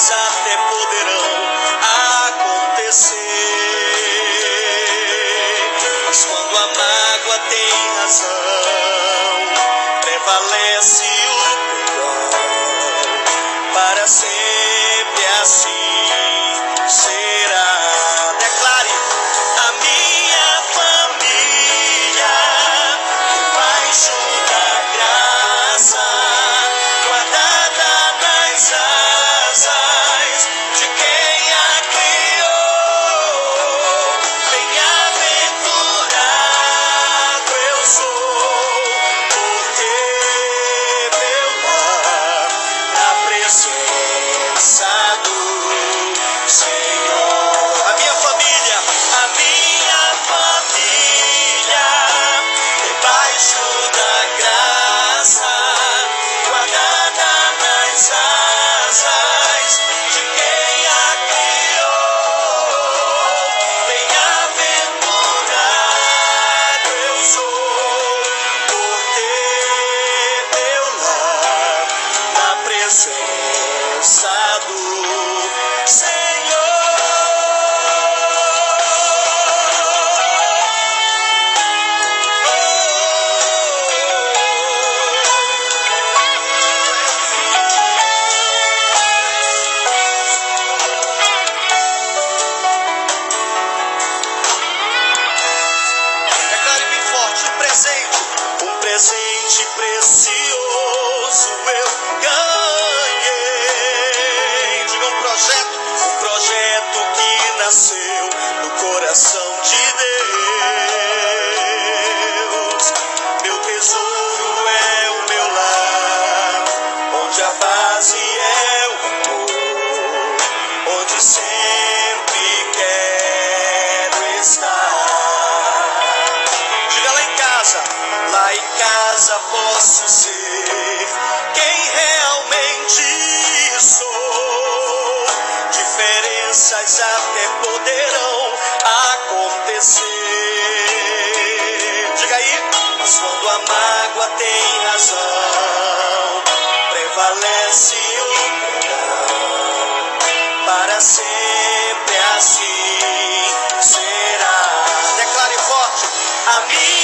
diferenças até poderão acontecer. Mas quando a mágoa tem razão, prevalece o perdão. Para sempre assim será. Declare: a minha família debaixo da graça, guardada nas asas de quem a criou. Bem-aventurado eu sou, por ter meu lar na presença do Senhor. A minha família, debaixo da graça, guardada nas asas de quem a criou. Bem-aventurado eu sou, por ter meu lar na presença do Senhor. Declare bem forte: um presente precioso eu ganhei. Diga: um projeto que nasceu no coração de Deus. Meu tesouro é o meu lar, onde a base é o amor, onde sempre quero estar. Diga: lá em casa posso ser quem realmente sou. Diferenças até poderão acontecer. Diga aí: mas quando a mágoa tem razão, prevalece o perdão. Para sempre assim será. Declare forte: a minha